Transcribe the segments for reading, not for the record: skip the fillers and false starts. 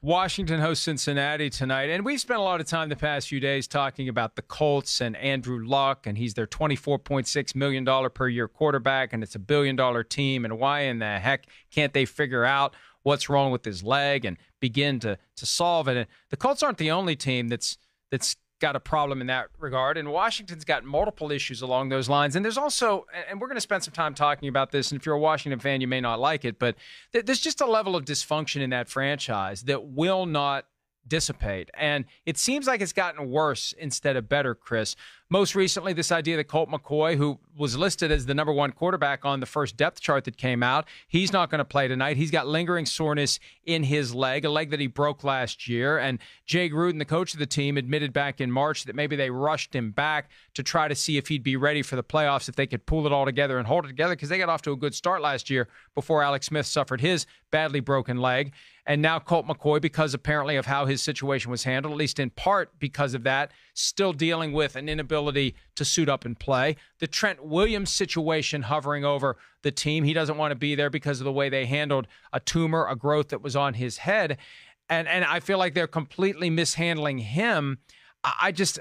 Washington hosts Cincinnati tonight, and we've spent a lot of time the past few days talking about the Colts and Andrew Luck, and he's their $24.6 million per year quarterback, and it's a $1 billion team, and why in the heck can't they figure out what's wrong with his leg and begin to solve it? And the Colts aren't the only team that's got a problem in that regard, and Washington's got multiple issues along those lines. And there's also, and we're going to spend some time talking about this, and if you're a Washington fan, you may not like it, but there's just a level of dysfunction in that franchise that will not dissipate. And it seems like it's gotten worse instead of better, Chris. Most recently, this idea that Colt McCoy, who was listed as the number one quarterback on the first depth chart that came out, he's not going to play tonight. He's got lingering soreness in his leg, a leg that he broke last year. And Jay Gruden, the coach of the team, admitted back in March that maybe they rushed him back to try to see if he'd be ready for the playoffs, if they could pull it all together and hold it together, because they got off to a good start last year before Alex Smith suffered his badly broken leg. And now Colt McCoy, because apparently of how his situation was handled, at least in part because of that, still dealing with an inability to suit up and play. The Trent Williams situation hovering over the team. He doesn't want to be there because of the way they handled a tumor, a growth that was on his head. And I feel like they're completely mishandling him. I just,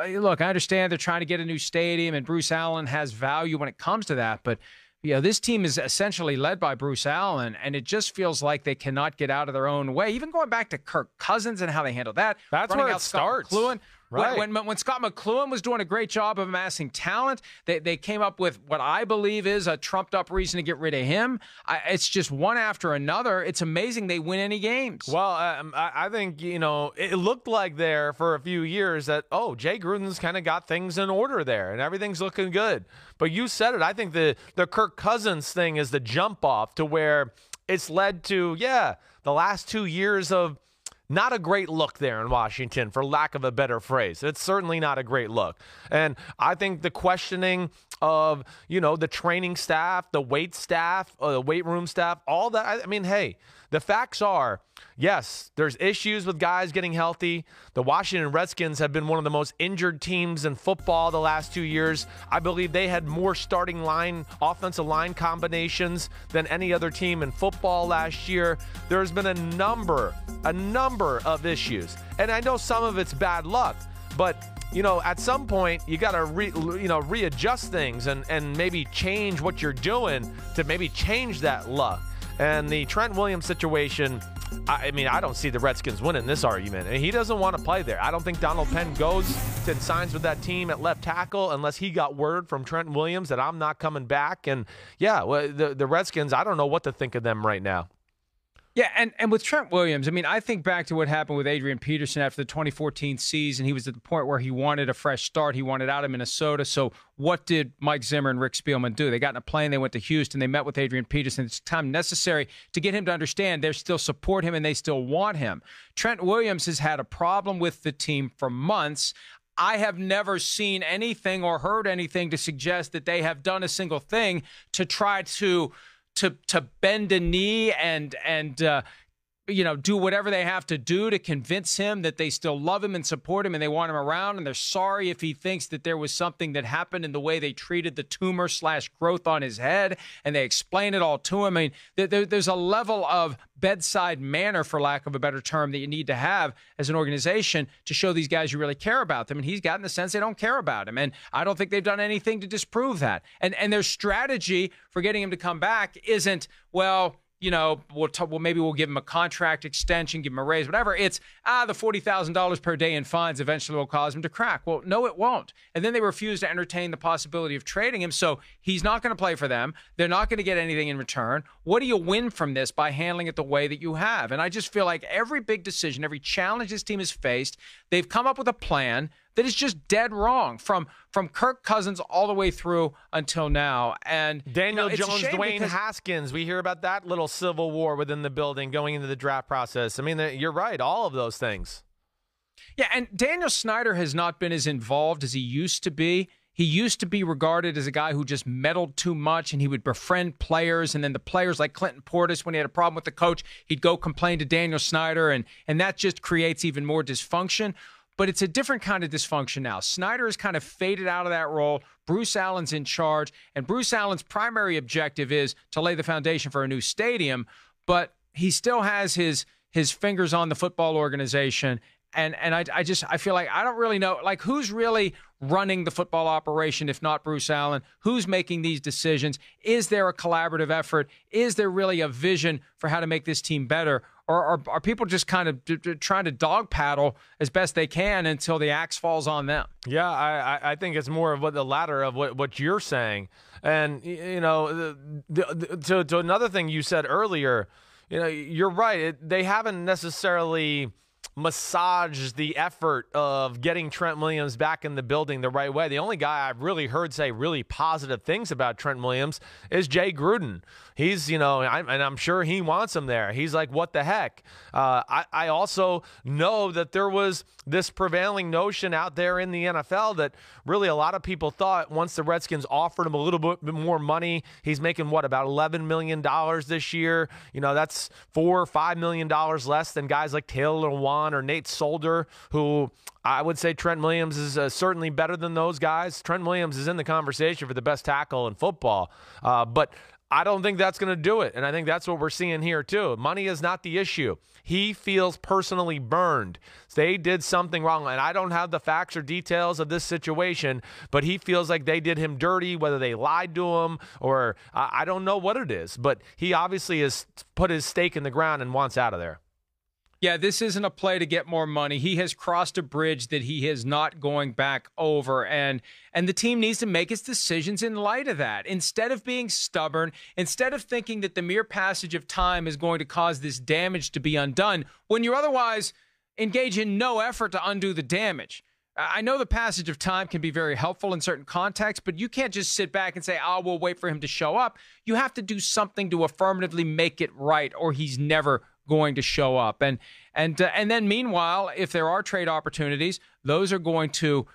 look, I understand they're trying to get a new stadium, and Bruce Allen has value when it comes to that, but this team is essentially led by Bruce Allen, and it just feels like they cannot get out of their own way. Even going back to Kirk Cousins and how they handled that. That's where it starts. McCloughan, right. When Scott McCloughan was doing a great job of amassing talent, they came up with what I believe is a trumped-up reason to get rid of him. It's just one after another. It's amazing they win any games. Well, I think, it looked like there for a few years that, Jay Gruden's kind of got things in order there, and everything's looking good. But you said it. I think the Kirk Cousins thing is the jump-off to where it's led to, the last 2 years of not a great look there in Washington, for lack of a better phrase. It's certainly not a great look. And I think the questioning of, the training staff, the weight staff, the weight room staff, all that. I mean, hey, the facts are, yes, there's issues with guys getting healthy. The Washington Redskins have been one of the most injured teams in football the last 2 years. I believe they had more starting line, offensive line combinations than any other team in football last year. There's been a number of issues. And I know some of it's bad luck, but at some point, you got to readjust things and maybe change what you're doing to maybe change that luck. And the Trent Williams situation, I don't see the Redskins winning this argument. And he doesn't want to play there. I don't think Donald Penn goes and signs with that team at left tackle unless he got word from Trent Williams that I'm not coming back. And, the Redskins, I don't know what to think of them right now. Yeah, and with Trent Williams, I think back to what happened with Adrian Peterson after the 2014 season. He was at the point where he wanted a fresh start. He wanted out of Minnesota. So what did Mike Zimmer and Rick Spielman do? They got in a plane. They went to Houston. They met with Adrian Peterson. It's time necessary to get him to understand they still support him and they still want him. Trent Williams has had a problem with the team for months. I have never seen anything or heard anything to suggest that they have done a single thing to try to bend a knee and do whatever they have to do to convince him that they still love him and support him and they want him around, and they're sorry if he thinks that there was something that happened in the way they treated the tumor / growth on his head, and they explain it all to him. There's a level of bedside manner, for lack of a better term, that you need to have as an organization to show these guys you really care about them. And he's gotten the sense they don't care about him. And I don't think they've done anything to disprove that. And their strategy for getting him to come back isn't, maybe we'll give him a contract extension, give him a raise, whatever. It's, the $40,000 per day in fines eventually will cause him to crack. Well, no, it won't. And then they refuse to entertain the possibility of trading him. So he's not going to play for them. They're not going to get anything in return. What do you win from this by handling it the way that you have? And I just feel like every big decision, every challenge this team has faced, they've come up with a plan that is just dead wrong from Kirk Cousins all the way through until now. And Daniel Jones, Dwayne Haskins, we hear about that little civil war within the building going into the draft process. You're right, all of those things. Yeah, and Daniel Snyder has not been as involved as he used to be. He used to be regarded as a guy who just meddled too much, and he would befriend players, and then the players like Clinton Portis, when he had a problem with the coach, he'd go complain to Daniel Snyder, and that just creates even more dysfunction. But it's a different kind of dysfunction now. Snyder has kind of faded out of that role. Bruce Allen's in charge, and Bruce Allen's primary objective is to lay the foundation for a new stadium, but he still has his his fingers on the football organization. And I feel like I don't really know, like, who's really running the football operation if not Bruce Allen? Who's making these decisions? Is there a collaborative effort? Is there really a vision for how to make this team better? Or are people just kind of trying to dog paddle as best they can until the axe falls on them? Yeah, I think it's more of what the latter of what you're saying. And, you know, to another thing you said earlier, you know, you're right. They haven't necessarily massage the effort of getting Trent Williams back in the building the right way. The only guy I've really heard say really positive things about Trent Williams is Jay Gruden. He's, you know, and I'm sure he wants him there. He's like, what the heck? I also know that there was this prevailing notion out there in the NFL that really a lot of people thought once the Redskins offered him a little bit more money, he's making, what, about $11 million this year? You know, that's $4 or $5 million less than guys like Taylor Lewan or Nate Solder, who I would say Trent Williams is certainly better than those guys. Trent Williams is in the conversation for the best tackle in football. But I don't think that's going to do it, and I think that's what we're seeing here too. Money is not the issue. He feels personally burned. They did something wrong, and I don't have the facts or details of this situation, but he feels like they did him dirty, whether they lied to him or I don't know what it is, but he obviously has put his stake in the ground and wants out of there. Yeah, this isn't a play to get more money. He has crossed a bridge that he is not going back over, and the team needs to make its decisions in light of that. Instead of being stubborn, instead of thinking that the mere passage of time is going to cause this damage to be undone, when you otherwise engage in no effort to undo the damage. I know the passage of time can be very helpful in certain contexts, but you can't just sit back and say, oh, we'll wait for him to show up. You have to do something to affirmatively make it right, or he's never going to show up. And then meanwhile, if there are trade opportunities, those are going to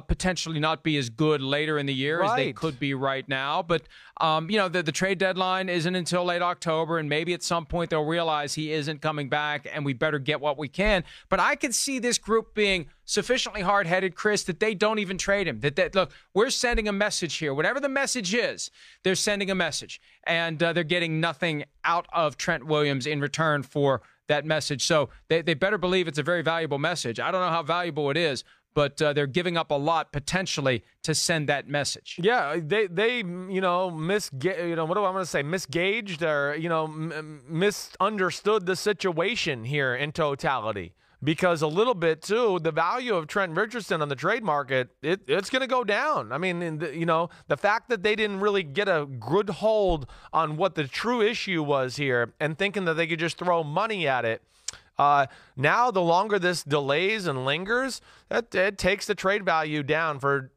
potentially not be as good later in the year as they could be right now. But, you know, the trade deadline isn't until late October, and maybe at some point they'll realize he isn't coming back and we better get what we can. But I could see this group being sufficiently hard-headed, Chris, that they don't even trade him. That look, we're sending a message here. Whatever the message is, they're sending a message. And they're getting nothing out of Trent Williams in return for that message. So they better believe it's a very valuable message. I don't know how valuable it is, but they're giving up a lot potentially to send that message. Yeah, they you know, what do I want to say? Misgauged or, you know, misunderstood the situation here in totality. Because a little bit, too, the value of Trent Richardson on the trade market, it's going to go down. I mean, you know, the fact that they didn't really get a good hold on what the true issue was here and thinking that they could just throw money at it, now, the longer this delays and lingers, it takes the trade value down for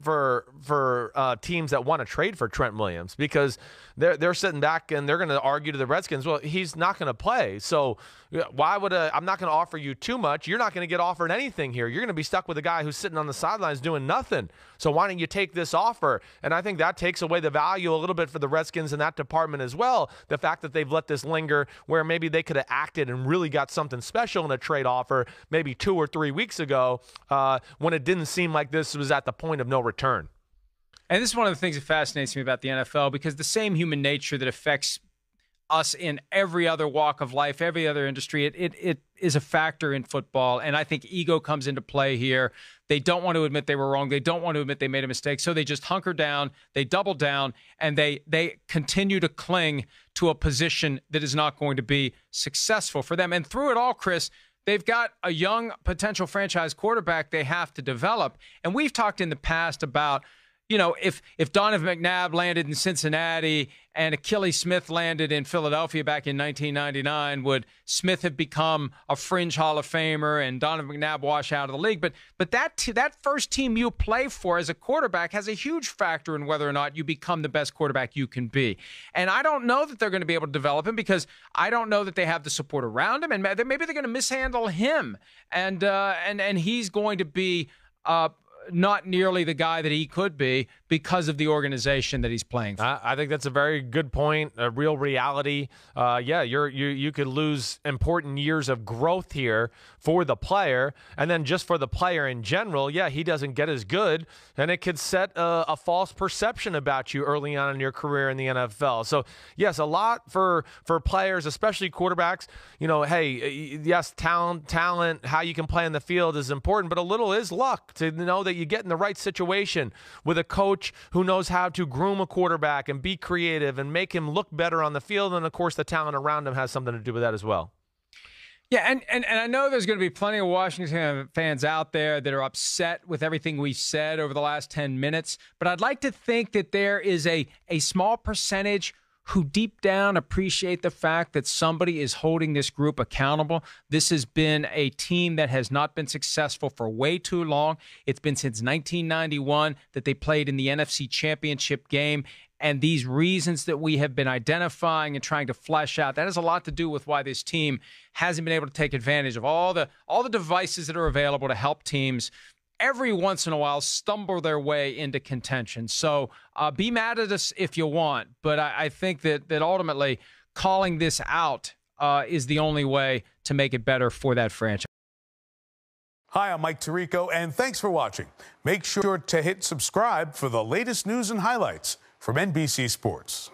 teams that want to trade for Trent Williams, because they're sitting back and they're going to argue to the Redskins, well, he's not going to play. So why would I'm not going to offer you too much. You're not going to get offered anything here. You're going to be stuck with a guy who's sitting on the sidelines doing nothing. So why don't you take this offer? And I think that takes away the value a little bit for the Redskins in that department as well. The fact that they've let this linger, where maybe they could have acted and really got something special in a trade offer maybe 2 or 3 weeks ago, when it didn't seem like this was at the point of no return. And this is one of the things that fascinates me about the NFL, because the same human nature that affects us in every other walk of life, every other industry, it is a factor in football. And I think ego comes into play here. They don't want to admit they were wrong. They don't want to admit they made a mistake. So they just hunker down, they double down, and they continue to cling to a position that is not going to be successful for them. And through it all, Chris, they've got a young potential franchise quarterback they have to develop. And we've talked in the past about, you know, if Donovan McNabb landed in Cincinnati and Achilles Smith landed in Philadelphia back in 1999, would Smith have become a fringe Hall of Famer and Donovan McNabb wash out of the league? But that first team you play for as a quarterback has a huge factor in whether or not you become the best quarterback you can be. And I don't know that they're going to be able to develop him, because I don't know that they have the support around him, and maybe they're going to mishandle him, and he's going to be not nearly the guy that he could be because of the organization that he's playing for. I think that's a very good point, a real reality. Yeah, you could lose important years of growth here for the player, and then just for the player in general, yeah, he doesn't get as good, and it could set a false perception about you early on in your career in the NFL. So, yes, a lot for players, especially quarterbacks. You know, hey, yes, talent, how you can play on the field is important, but a little is luck to know that you get in the right situation with a coach who knows how to groom a quarterback and be creative and make him look better on the field. And, of course, the talent around him has something to do with that as well. Yeah, and I know there's going to be plenty of Washington fans out there that are upset with everything we've said over the last 10 minutes, but I'd like to think that there is a small percentage who deep down appreciate the fact that somebody is holding this group accountable. This has been a team that has not been successful for way too long. It's been since 1991 that they played in the NFC Championship game. And these reasons that we have been identifying and trying to flesh out, that has a lot to do with why this team hasn't been able to take advantage of all the devices that are available to help teams every once in a while stumble their way into contention. So be mad at us if you want, but I think that ultimately calling this out is the only way to make it better for that franchise. Hi, I'm Mike Tirico, and thanks for watching. Make sure to hit subscribe for the latest news and highlights from NBC Sports.